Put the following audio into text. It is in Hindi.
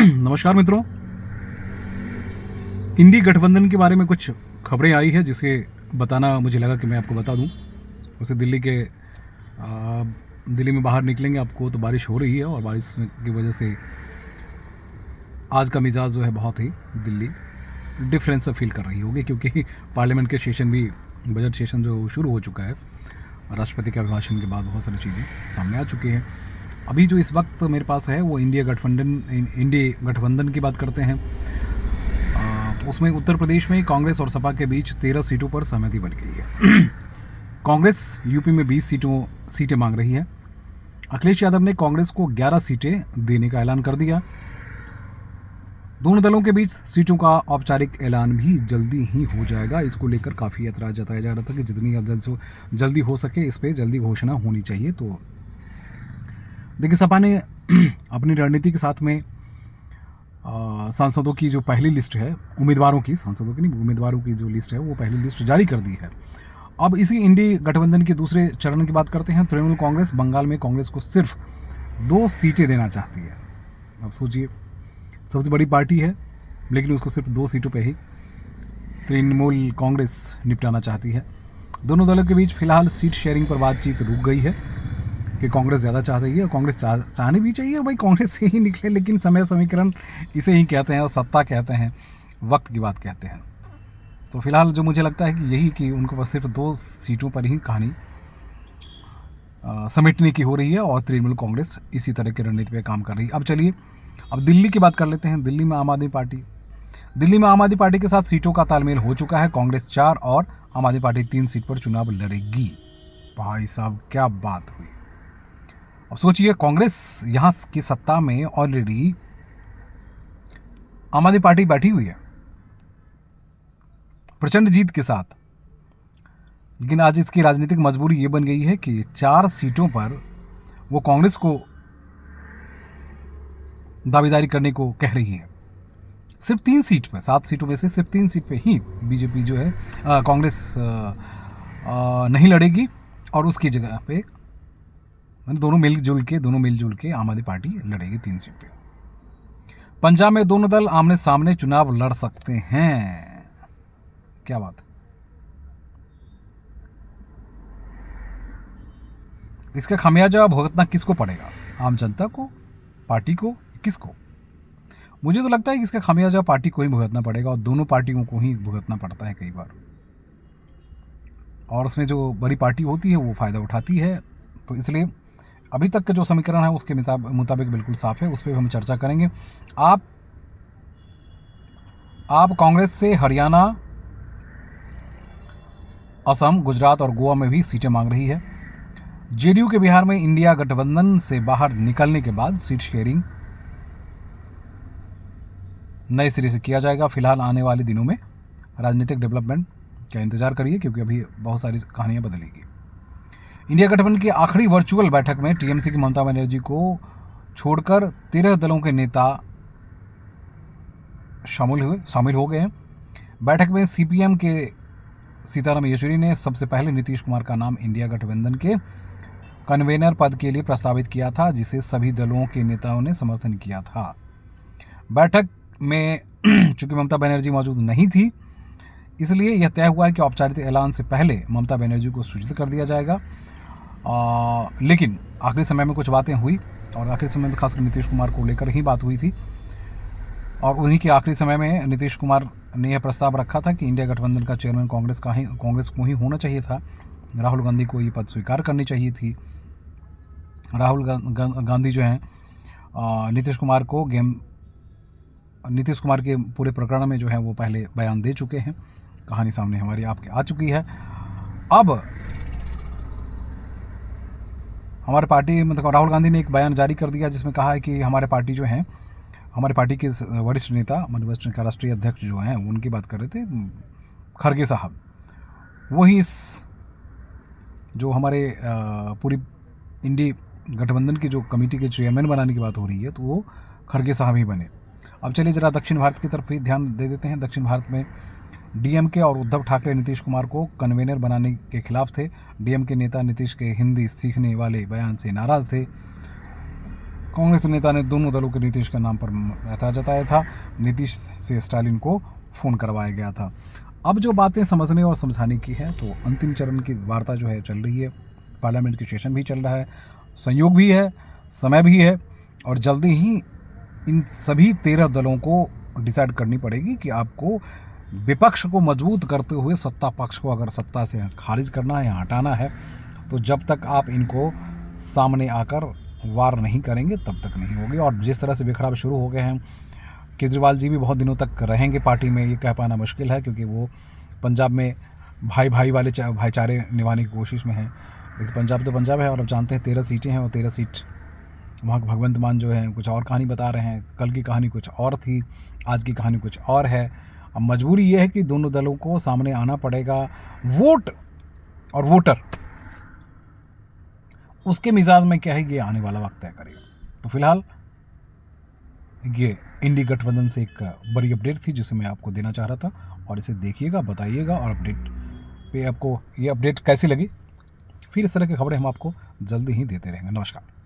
नमस्कार मित्रों। इंडी गठबंधन के बारे में कुछ खबरें आई है जिसे बताना मुझे लगा कि मैं आपको बता दूं। वैसे दिल्ली में बाहर निकलेंगे आपको तो बारिश हो रही है और बारिश की वजह से आज का मिजाज जो है बहुत ही दिल्ली डिफरेंस सा फील कर रही होगी, क्योंकि पार्लियामेंट के सेशन भी, बजट सेशन जो शुरू हो चुका है, राष्ट्रपति के अभिभाषण के बाद बहुत सारी चीज़ें सामने आ चुकी हैं। अभी जो इस वक्त मेरे पास है वो इंडी गठबंधन की बात करते हैं। तो उसमें उत्तर प्रदेश में कांग्रेस और सपा के बीच 13 सीटों पर सहमति बन गई है। कांग्रेस यूपी में 20 सीटें मांग रही है। अखिलेश यादव ने कांग्रेस को 11 सीटें देने का ऐलान कर दिया। दोनों दलों के बीच सीटों का औपचारिक ऐलान भी जल्दी ही हो जाएगा। इसको लेकर काफ़ी ऐतराज जताया जा रहा था कि जितनी जल्दी हो सके इस पर जल्दी घोषणा होनी चाहिए। तो देखिए, सपा ने अपनी रणनीति के साथ में सांसदों की जो पहली लिस्ट है, उम्मीदवारों की, सांसदों की नहीं, उम्मीदवारों की जो लिस्ट है वो पहली लिस्ट जारी कर दी है। अब इसी इंडी गठबंधन के दूसरे चरण की बात करते हैं। तृणमूल कांग्रेस बंगाल में कांग्रेस को सिर्फ 2 सीटें देना चाहती है। अब सोचिए, सबसे बड़ी पार्टी है लेकिन उसको सिर्फ 2 सीटों पे ही तृणमूल कांग्रेस निपटाना चाहती है। दोनों दलों के बीच फिलहाल सीट शेयरिंग पर बातचीत रुक गई है कि कांग्रेस ज़्यादा चाह रही है। कांग्रेस चाहनी भी चाहिए भाई, कांग्रेस से ही निकले, लेकिन समय समीकरण इसे ही कहते हैं और सत्ता कहते हैं, वक्त की बात कहते हैं। तो फिलहाल जो मुझे लगता है कि यही कि उनको बस सिर्फ 2 सीटों पर ही कहानी समेटने की हो रही है और तृणमूल कांग्रेस इसी तरह की रणनीति पर काम कर रही है। अब चलिए, अब दिल्ली की बात कर लेते हैं। दिल्ली में आम आदमी पार्टी के साथ सीटों का तालमेल हो चुका है। कांग्रेस 4 और आम आदमी पार्टी 3 सीट पर चुनाव लड़ेगी। भाई साहब, क्या बात हुई। अब सोचिए, कांग्रेस यहां की सत्ता में ऑलरेडी आम आदमी पार्टी बैठी हुई है प्रचंड जीत के साथ, लेकिन आज इसकी राजनीतिक मजबूरी ये बन गई है कि 4 सीटों पर वो कांग्रेस को दावेदारी करने को कह रही है। सिर्फ 3 सीट पे, 7 सीटों में से सिर्फ 3 सीट पे ही बीजेपी जो है, कांग्रेस नहीं लड़ेगी और उसकी जगह पे दोनों मिलजुल के आम आदमी पार्टी लड़ेगी 3 सीट पे। पंजाब में दोनों दल आमने सामने चुनाव लड़ सकते हैं। क्या बात है। इसका खामियाजा भुगतना किसको पड़ेगा? आम जनता को, पार्टी को, किसको? मुझे तो लगता है कि इसका खामियाजा पार्टी को ही भुगतना पड़ेगा और दोनों पार्टियों को ही भुगतना पड़ता है कई बार, और उसमें जो बड़ी पार्टी होती है वो फायदा उठाती है। तो इसलिए अभी तक का जो समीकरण है उसके मुताबिक बिल्कुल साफ है, उस पर हम चर्चा करेंगे। आप कांग्रेस से हरियाणा, असम, गुजरात और गोवा में भी सीटें मांग रही है। जेडीयू के बिहार में इंडिया गठबंधन से बाहर निकलने के बाद सीट शेयरिंग नए सिरे से किया जाएगा। फिलहाल आने वाले दिनों में राजनीतिक डेवलपमेंट का इंतजार करिए, क्योंकि अभी बहुत सारी कहानियां बदलेगी। इंडिया गठबंधन की आखिरी वर्चुअल बैठक में टीएमसी की ममता बनर्जी को छोड़कर 13 दलों के नेता शामिल हो गए हैं। बैठक में सीपीएम के सीताराम येचुरी ने सबसे पहले नीतीश कुमार का नाम इंडिया गठबंधन के कन्वेनर पद के लिए प्रस्तावित किया था, जिसे सभी दलों के नेताओं ने समर्थन किया था। बैठक में चूंकि ममता बनर्जी मौजूद नहीं थी, इसलिए यह तय हुआ है कि औपचारिक ऐलान से पहले ममता बनर्जी को सूचित कर दिया जाएगा। लेकिन आखिरी समय में कुछ बातें हुई और आखिरी समय में खासकर नीतीश कुमार को लेकर ही बात हुई थी, और उन्हीं के आखिरी समय में नीतीश कुमार ने यह प्रस्ताव रखा था कि इंडिया गठबंधन का चेयरमैन कांग्रेस को ही होना चाहिए था। राहुल गांधी को ये पद स्वीकार करनी चाहिए थी। राहुल गांधी जो हैं नीतीश कुमार के पूरे प्रकरण में जो है वो पहले बयान दे चुके हैं। कहानी सामने हमारी आपके आ चुकी है। अब हमारे पार्टी मतलब राहुल गांधी ने एक बयान जारी कर दिया जिसमें कहा है कि हमारे पार्टी के वरिष्ठ नेता, वरिष्ठ का राष्ट्रीय अध्यक्ष जो हैं उनकी बात कर रहे थे, खड़गे साहब, वही इस जो हमारे पूरी इंडी गठबंधन की जो कमेटी के चेयरमैन बनाने की बात हो रही है, तो वो खड़गे साहब ही बने। अब चलिए जरा दक्षिण भारत की तरफ भी ध्यान दे देते हैं। दक्षिण भारत में डीएमके और उद्धव ठाकरे नीतीश कुमार को कन्वेनर बनाने के खिलाफ थे। डीएमके नेता नीतीश के हिंदी सीखने वाले बयान से नाराज थे। कांग्रेस नेता ने दोनों दलों के नीतीश के नाम पर ऐतराज जताया था। नीतीश से स्टालिन को फ़ोन करवाया गया था। अब जो बातें समझने और समझाने की है, तो अंतिम चरण की वार्ता जो है चल रही है। पार्लियामेंट की सेशन भी चल रहा है, संयोग भी है, समय भी है, और जल्दी ही इन सभी 13 दलों को डिसाइड करनी पड़ेगी कि आपको विपक्ष को मजबूत करते हुए सत्ता पक्ष को अगर सत्ता से खारिज करना है या हटाना है, तो जब तक आप इनको सामने आकर वार नहीं करेंगे तब तक नहीं होगी। और जिस तरह से बिखराव शुरू हो गए हैं, केजरीवाल जी भी बहुत दिनों तक रहेंगे पार्टी में, ये कह पाना मुश्किल है, क्योंकि वो पंजाब में भाई भाई वाले भाईचारे निभाने की कोशिश में हैं। लेकिन पंजाब तो पंजाब है, और अब जानते हैं 13 सीटें हैं, और 13 सीट वहाँ भगवंत मान जो है कुछ और कहानी बता रहे हैं। कल की कहानी कुछ और थी, आज की कहानी कुछ और है। अब मजबूरी ये है कि दोनों दलों को सामने आना पड़ेगा। वोट और वोटर, उसके मिजाज में क्या है, ये आने वाला वक्त तय करेगा। तो फिलहाल ये इंडी गठबंधन से एक बड़ी अपडेट थी जिसे मैं आपको देना चाह रहा था, और इसे देखिएगा, बताइएगा, और अपडेट पे आपको ये अपडेट कैसी लगी। फिर इस तरह की खबरें हम आपको जल्दी ही देते रहेंगे। नमस्कार।